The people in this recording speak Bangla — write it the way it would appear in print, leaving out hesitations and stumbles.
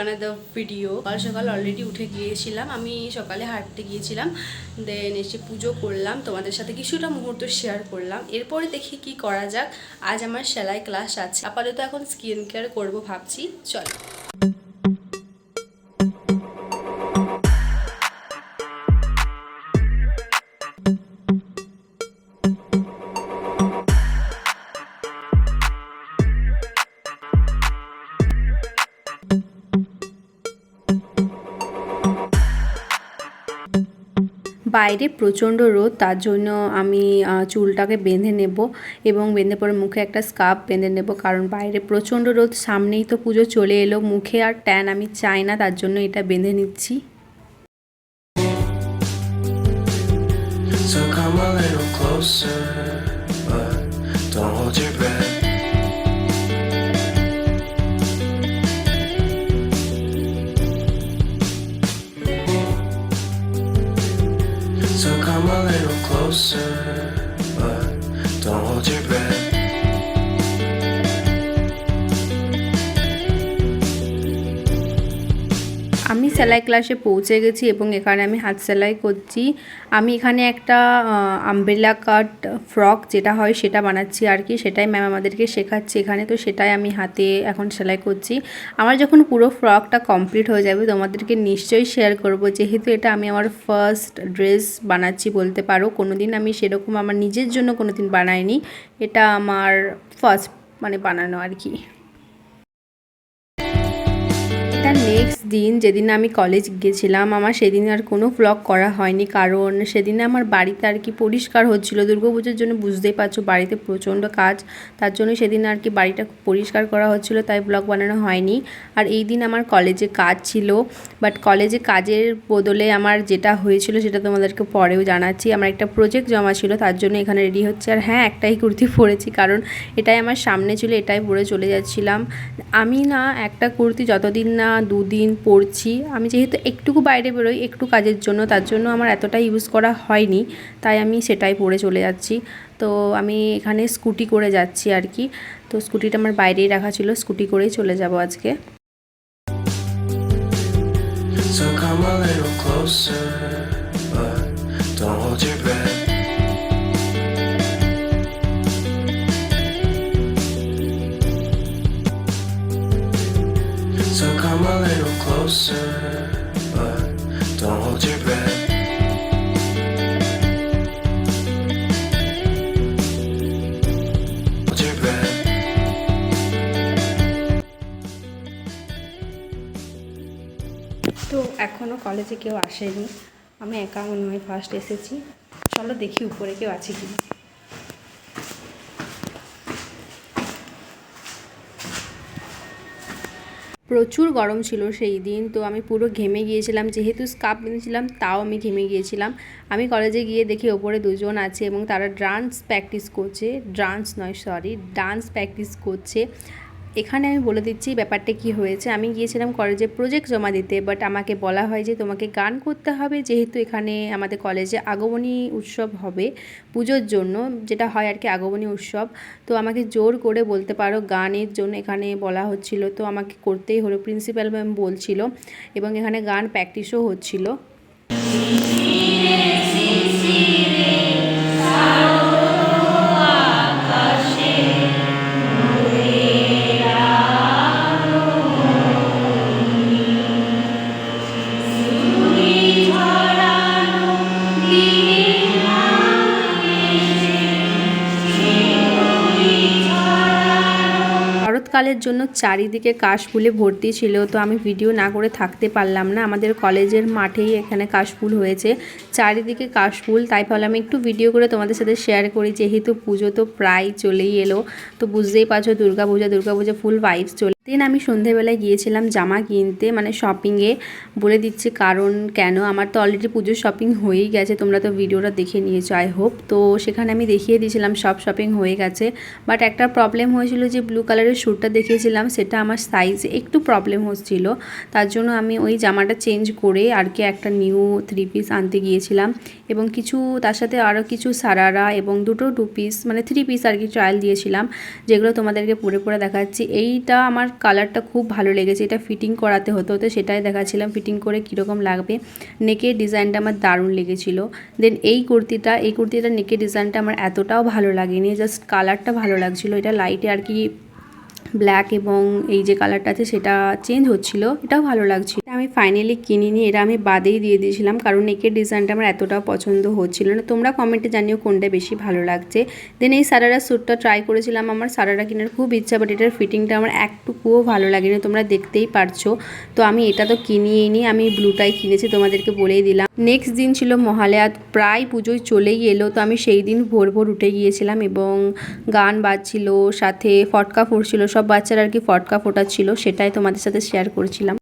another video. সকাল সকাল অলরেডি উঠে গিয়েছিলাম, আমি সকালে হাঁটতে গিয়েছিলাম, দেন এসে পুজো করলাম, তোমাদের সাথে কিছুটা মুহূর্ত শেয়ার করলাম। এরপরে দেখি কি করা যাক। আজ আমার সেলাই ক্লাস আছে, আপাতত এখন স্কিন কেয়ার করবো ভাবছি। চলো। বাইরে প্রচণ্ড রোদ, তার জন্য আমি চুলটাকে বেঁধে নেব এবং বেঁধে পরে মুখে একটা স্কার্ফ বেঁধে নেব, কারণ বাইরে প্রচণ্ড রোদ, সামনেই তো পুজো চলে এলো, মুখে আর ট্যান আমি চাই না, তার জন্য এটা বেঁধে নিচ্ছি। So come a little closer, but don't hold your breath. So come a little closer, but don't hold your breath. আমি সেলাই ক্লাসে পৌঁছে গেছি এবং এখানে আমি হাত সেলাই করছি। আমি এখানে একটা আমব্রেলা কাট ফ্রক যেটা হয় সেটা বানাচ্ছি আর কি, সেটাই ম্যাম আমাদেরকে শেখাচ্ছে এখানে, তো সেটাই আমি হাতে এখন সেলাই করছি। আমার যখন পুরো ফ্রকটা কমপ্লিট হয়ে যাবে তোমাদেরকে নিশ্চয়ই শেয়ার করব, যেহেতু এটা আমি আমার ফার্স্ট ড্রেস বানাচ্ছি বলতে পারো। কোনোদিন আমি সেরকম আমার নিজের জন্য কোনোদিন বানাইনি, এটা আমার ফার্স্ট বানানো আর কি। নেক্সট দিন যেদিন আমি কলেজ গিয়েছিলাম, আমার সেদিন আর কোনো ভ্লগ করা হয়নি, কারণ সেদিনে আমার বাড়িতে আর কি পরিষ্কার হচ্ছিলো দুর্গাপুজোর জন্য, বুঝতেই পারছো বাড়িতে প্রচণ্ড কাজ, তার জন্য সেদিন আর কি বাড়িটা পরিষ্কার করা হচ্ছিলো, তাই ভ্লগ বানানো হয়নি। আর এই দিন আমার কলেজে কাজ ছিল, বাট কলেজে কাজের বদলে আমার যেটা হয়েছিল সেটা তোমাদেরকে পরেও জানাচ্ছি। আমার একটা প্রজেক্ট জমা ছিল, তার জন্য এখানে রেডি হচ্ছে। আর হ্যাঁ, একটাই কুর্তি পরেছি, কারণ এটাই আমার সামনে ছিল, এটাই পরে চলে যাচ্ছিলাম। আমি না একটা কুর্তি যতদিন না দুদিন পরছি, আমি যেহেতু একটুকু বাইরে বেরোই একটু কাজের জন্য, তার জন্য আমার এতটা ইউজ করা হয়নি, তাই আমি সেটাই পরে চলে যাচ্ছি। তো আমি এখানে স্কুটি করে যাচ্ছি আর কি, তো স্কুটিটা আমার বাইরেই রাখা ছিল, স্কুটি করেই চলে যাব আজকে। So come a little closer, but don't hold your breath. So come a little closer, but don't hold your breath. Hold your breath. তো এখনও কলেজে কেউ আসেনি, আমি একা মনে হয় ফার্স্ট এসেছি। চলো দেখি উপরে কেউ আছে কি। প্রচুর গরম ছিল সেই দিন, তো আমি পুরো ঘেমে গিয়েছিলাম, যেহেতু স্কার্ফ বেঁধেছিলাম তাও আমি ঘেমে গিয়েছিলাম। আমি কলেজে গিয়ে দেখি ওপরে দুজন আছে এবং তারা ডান্স প্র্যাকটিস করছে। এখানে আমি বলে দিচ্ছি ব্যাপারটা কি হয়েছে। আমি গিয়েছিলাম কলেজে প্রজেক্ট জমা দিতে, বাট আমাকে বলা হয় যে তোমাকে গান করতে হবে, যেহেতু এখানে আমাদের কলেজে আগমনী উৎসব হবে পুজোর জন্য, যেটা হয় আর কি আগমনী উৎসব। তো আমাকে জোর করে বলতে পারো গানের জন্য এখানে বলা হচ্ছিল, তো আমাকে করতেই হলো, প্রিন্সিপাল ম্যাম বলছিল, এবং এখানে গান প্র্যাকটিসও হচ্ছিল। শরৎকালের জন্য চারিদিকে কাশফুলে ভর্তি ছিল, তো আমি ভিডিও না করে থাকতে পারলাম না। আমাদের কলেজের মাঠেই এখানে কাশফুল হয়েছে, চারিদিকে কাশফুল, তাই ফলে আমি একটু ভিডিও করে তোমাদের সাথে শেয়ার করি, যেহেতু পুজো তো প্রায় চলেই এলো, তো বুঝতেই পারছো দুর্গাপূজা ফুল ভাইবস চলে। দিন আমি সন্ধেবেলায় গিয়েছিলাম জামা কিনতে, শপিংয়ে। বলে দিচ্ছি কারণ কেন, আমার তো অলরেডি পুজোর শপিং হয়েই গেছে, তোমরা তো ভিডিওটা দেখে নিয়েছো আই হোপ। তো সেখানে আমি দেখিয়ে দিয়েছিলাম সব শপিং হয়ে গেছে, বাট একটা প্রবলেম হয়েছিল যে ব্লু কালারের স্যুটটা দেখিয়েছিলাম সেটা আমার সাইজে একটু প্রবলেম হচ্ছিল, তার জন্য আমি ওই জামাটা চেঞ্জ করে আর কি একটা নিউ 3 পিস আনতে গিয়েছিলাম, এবং কিছু তার সাথে আরও কিছু সারারা এবং দুটো 2 পিস 3 পিস আর কি ট্রায়াল দিয়েছিলাম, যেগুলো তোমাদেরকে পরে দেখাচ্ছি। এইটা আমার কালারটা খুব ভালো লেগেছে। এটা ফিটিং করাতে হতো, তো সেটাই দেখাচ্ছিলাম ফিটিং করে কীরকম লাগবে। নেকের ডিজাইনটা আমার দারুণ লেগেছিলো। দেন এই কুর্তিটার নেকের ডিজাইনটা আমার এতটাও ভালো লাগেনি, জাস্ট কালারটা ভালো লাগছিলো। এটা লাইটে আর কি ব্ল্যাক এবং এই যে কালারটা আছে সেটা চেঞ্জ হচ্ছিলো, এটাও ভালো লাগছিল। আমি ফাইনালি কিনিনি, এটা আমি বাদেই দিয়ে দিয়েছিলাম কারণ নেকের ডিজাইনটা আমার এতটাও পছন্দ হচ্ছিল না। তোমরা কমেন্টে জানিও কোনটা বেশি ভালো লাগছে। দেন এই সারারা স্যুটটা ট্রাই করেছিলাম, আমার সারারা কেনার খুব ইচ্ছা, বাট এটার ফিটিংটা আমার একটুকুও ভালো লাগেনি, তোমরা দেখতেই পারছো। তো আমি এটা তো কিনিয়েই নি, আমি ব্লুটাই কিনেছি, তোমাদেরকে বলেই দিলাম। নেক্সট দিন ছিল মহালয়া, প্রায় পুজোয় চলেই এলো। তো আমি সেই দিন ভোর ভোর উঠে গিয়েছিলাম এবং গান বাজছিল, সাথে ফটকা ফুটছিল, সব বাচ্চারা আর কি ফটকা ফোটাচ্ছিল, সেটাই তোমাদের সাথে শেয়ার করছিলাম।